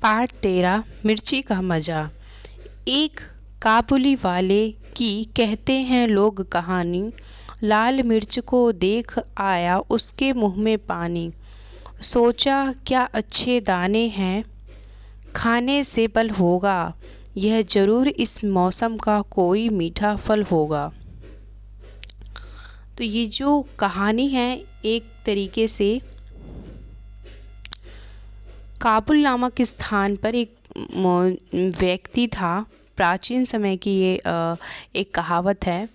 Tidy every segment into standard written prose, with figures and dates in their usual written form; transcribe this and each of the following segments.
Part 13 मिर्ची का मज़ा। एक काबुली वाले की कहते हैं लोग कहानी। लाल मिर्च को देख आया उसके मुंह में पानी। सोचा क्या अच्छे दाने हैं, खाने से बल होगा। यह ज़रूर इस मौसम का कोई मीठा फल होगा। तो ये जो कहानी है एक तरीके से काबुल नामक स्थान पर एक व्यक्ति था। प्राचीन समय की ये एक कहावत है।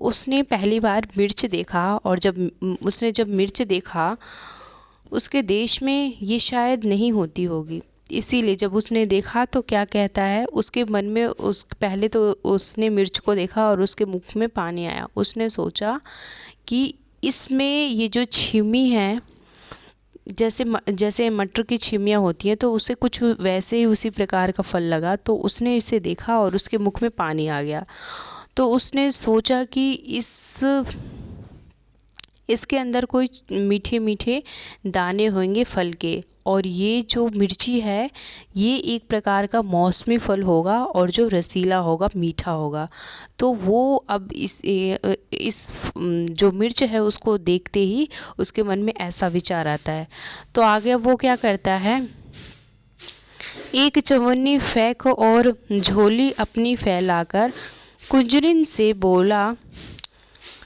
उसने पहली बार मिर्च देखा और जब मिर्च देखा उसके देश में ये शायद नहीं होती होगी, इसीलिए जब उसने देखा तो क्या कहता है उसके मन में पहले तो उसने मिर्च को देखा और उसके मुख में पानी आया। उसने कि इसमें ये जो छिमी है, जैसे मटर की छिमियाँ होती हैं तो उसे कुछ वैसे ही उसी प्रकार का फल लगा। तो उसने इसे देखा और उसके मुख में पानी आ गया। तो उसने सोचा कि इसके अंदर कोई मीठे मीठे दाने होंगे फल के, और ये जो मिर्ची है ये एक प्रकार का मौसमी फल होगा और जो रसीला होगा, मीठा होगा। तो वो अब इस जो मिर्च है उसको देखते ही उसके मन में ऐसा विचार आता है। तो आगे वो क्या करता है, एक चवन्नी फेंक और झोली अपनी फैलाकर कुंजरिन से बोला,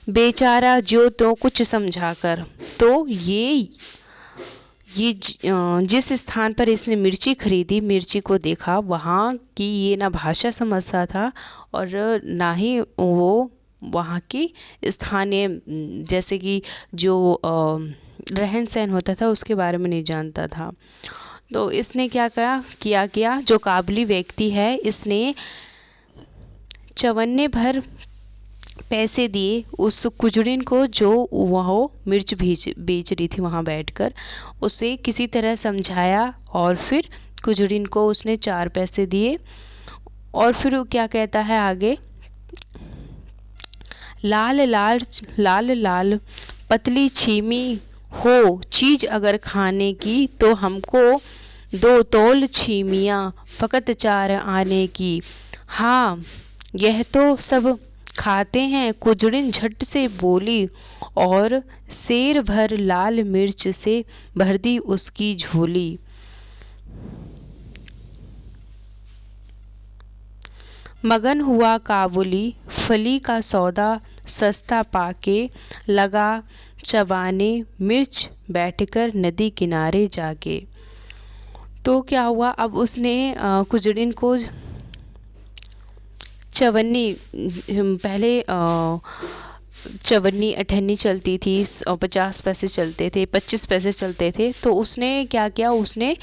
बेचारा जो तो कुछ समझाकर। तो ये जिस स्थान पर इसने मिर्ची खरीदी, मिर्ची को देखा, वहाँ की ये ना भाषा समझता था और ना ही वो वहाँ की स्थानीय जैसे कि जो रहन सहन होता था उसके बारे में नहीं जानता था। तो इसने क्या किया जो काबुली व्यक्ति है, इसने चवन्ने भर पैसे दिए उस कुजड़िन को जो वह मिर्च बेच रही थी। वहाँ बैठकर उसे किसी तरह समझाया और फिर कुजड़िन को उसने 4 पैसे दिए। और फिर वो क्या कहता है आगे, लाल लाल पतली छीमी हो चीज़ अगर खाने की, तो हमको 2 तौल छीमियाँ फ़कत 4 आने की। हाँ यह तो सब खाते हैं, कुजड़िन झट से बोली और सेर भर लाल मिर्च से भर दी उसकी झोली। मगन हुआ काबुली फली का सौदा सस्ता पाके, लगा चबाने मिर्च बैठकर नदी किनारे जाके। तो क्या हुआ, अब उसने कुजड़िन को पहले चवन्नी अठन्नी चलती थी, 50 पैसे चलते थे, 25 पैसे चलते थे। तो उसने क्या किया, उसने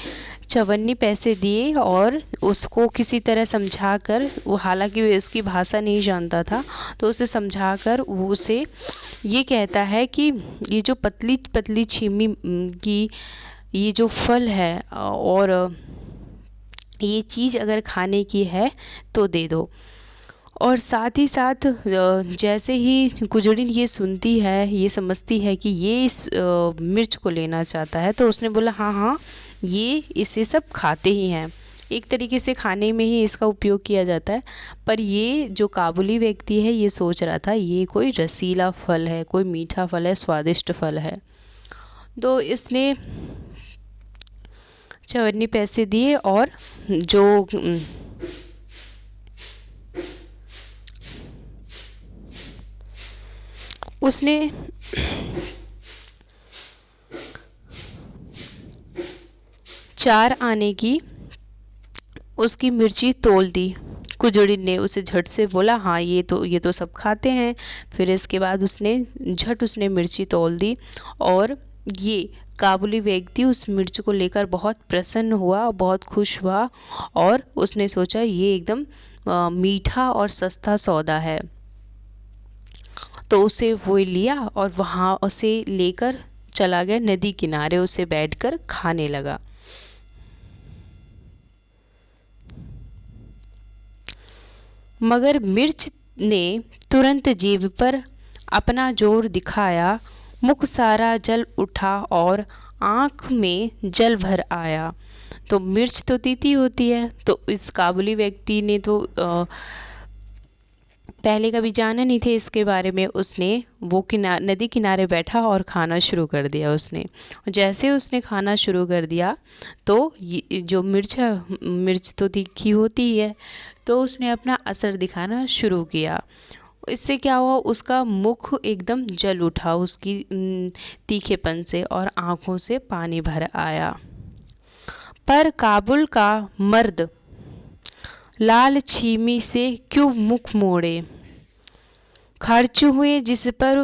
चवन्नी पैसे दिए और उसको किसी तरह समझाकर, वो हालांकि वो उसकी भाषा नहीं जानता था, तो उसे समझाकर वो उसे ये कहता है कि ये जो पतली पतली छीमी की ये जो फल है और ये चीज़ अगर खाने की है तो दे दो। और साथ ही साथ जैसे ही कुजड़िन ये सुनती है, ये समझती है कि ये इस मिर्च को लेना चाहता है, तो उसने बोला हाँ ये इसे सब खाते ही हैं, एक तरीके से खाने में ही इसका उपयोग किया जाता है। पर ये जो काबुली व्यक्ति है ये सोच रहा था ये कोई रसीला फल है, कोई मीठा फल है, स्वादिष्ट फल है। तो इसने चवन्नी पैसे दिए और जो उसने 4 आने की उसकी मिर्ची तोल दी। कुजड़िन ने उसे झट से बोला हाँ ये तो सब खाते हैं। फिर इसके बाद उसने मिर्ची तोल दी और ये काबुली व्यक्ति उस मिर्च को लेकर बहुत प्रसन्न हुआ, बहुत खुश हुआ और उसने सोचा ये एकदम मीठा और सस्ता सौदा है। तो उसे वो लिया और वहाँ उसे लेकर चला गया नदी किनारे, उसे बैठकर खाने लगा। मगर मिर्च ने तुरंत जेब पर अपना जोर दिखाया, मुख सारा जल उठा और आँख में जल भर आया। तो मिर्च तो तीती होती है, तो इस काबुली व्यक्ति ने तो पहले कभी जाना नहीं थे इसके बारे में। उसने वो नदी किनारे बैठा और खाना शुरू कर दिया उसने। जैसे उसने खाना शुरू कर दिया तो ये जो मिर्च है, मिर्च तो तीखी होती है, तो उसने अपना असर दिखाना शुरू किया। इससे क्या हुआ, उसका मुख एकदम जल उठा उसकी तीखेपन से और आँखों से पानी भर आया। पर काबुल का मर्द लाल छीमी से क्यों मुख मोड़े, खर्च हुए जिस पर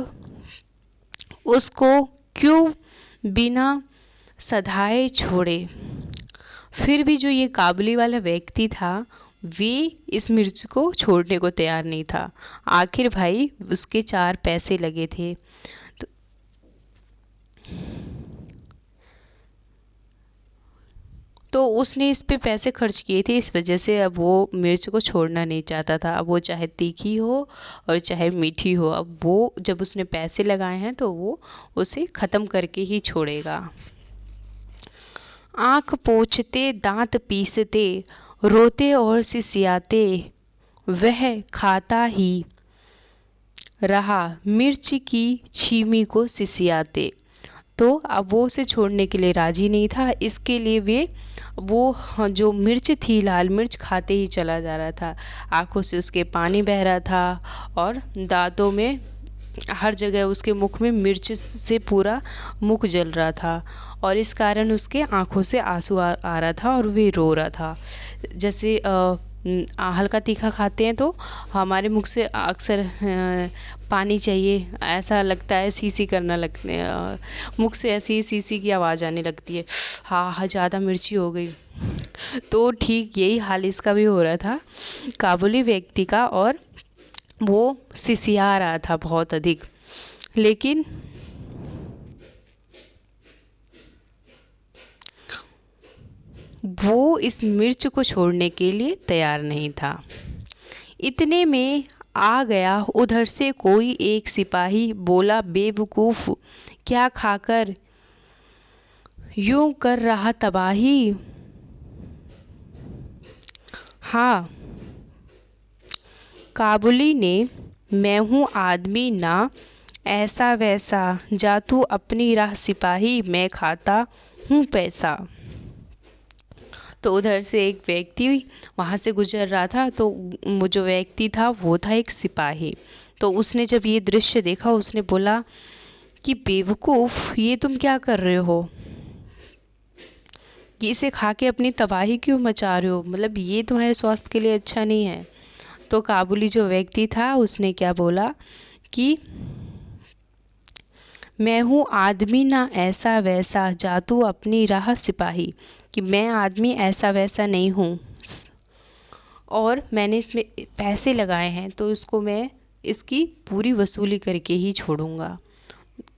उसको क्यों बिना सधाए छोड़े। फिर भी जो ये काबुली वाला व्यक्ति था, वे इस मिर्च को छोड़ने को तैयार नहीं था। आखिर भाई उसके 4 पैसे लगे थे। तो उसने इस पे पैसे खर्च किए थे, इस वजह से अब वो मिर्च को छोड़ना नहीं चाहता था। अब वो चाहे तीखी हो और चाहे मीठी हो, अब वो जब उसने पैसे लगाए हैं तो वो उसे ख़त्म करके ही छोड़ेगा। आँख पोंछते, दांत पीसते, रोते और सिसियाते, वह खाता ही रहा मिर्च की छीमी को सिसियाते। तो अब वो उसे छोड़ने के लिए राज़ी नहीं था। इसके लिए वो जो मिर्च थी, लाल मिर्च, खाते ही चला जा रहा था। आँखों से उसके पानी बह रहा था और दांतों में, हर जगह उसके मुख में मिर्च से पूरा मुख जल रहा था और इस कारण उसके आँखों से आंसू आ रहा था और वे रो रहा था। जैसे हल्का तीखा खाते हैं तो हमारे मुख से अक्सर पानी चाहिए, ऐसा लगता है, सी करना लगते मुख से ऐसी सी की आवाज़ आने लगती है, हाँ ज़्यादा मिर्ची हो गई। तो ठीक यही हाल इसका भी हो रहा था, काबुली व्यक्ति का, और वो सिसिया रहा था बहुत अधिक। लेकिन वो इस मिर्च को छोड़ने के लिए तैयार नहीं था। इतने में आ गया उधर से कोई एक सिपाही, बोला, बेवकूफ़, क्या खाकर यूं कर रहा तबाही। हाँ, काबुली ने, मैं हूँ आदमी ना ऐसा वैसा, जा तू अपनी राह सिपाही, मैं खाता हूँ पैसा। तो उधर से एक व्यक्ति वहाँ से गुजर रहा था, तो वो जो व्यक्ति था वो था एक सिपाही। तो उसने जब ये दृश्य देखा, उसने बोला कि बेवकूफ़, ये तुम क्या कर रहे हो, कि इसे खा के अपनी तबाही क्यों मचा रहे हो, मतलब ये तुम्हारे स्वास्थ्य के लिए अच्छा नहीं है। तो काबुली जो व्यक्ति था उसने क्या बोला कि मैं हूँ आदमी ना ऐसा वैसा, जा तू अपनी राह सिपाही, कि मैं आदमी ऐसा वैसा नहीं हूँ और मैंने इसमें पैसे लगाए हैं, तो इसको मैं इसकी पूरी वसूली करके ही छोड़ूंगा।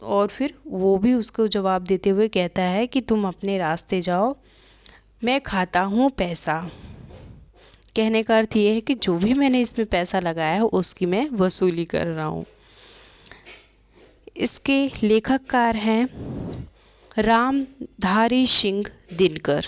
और फिर वो भी उसको जवाब देते हुए कहता है कि तुम अपने रास्ते जाओ, मैं खाता हूँ पैसा। कहने का अर्थ ये है कि जो भी मैंने इसमें पैसा लगाया है उसकी मैं वसूली कर रहा हूँ। इसके लेखककार हैं रामधारी सिंह दिनकर।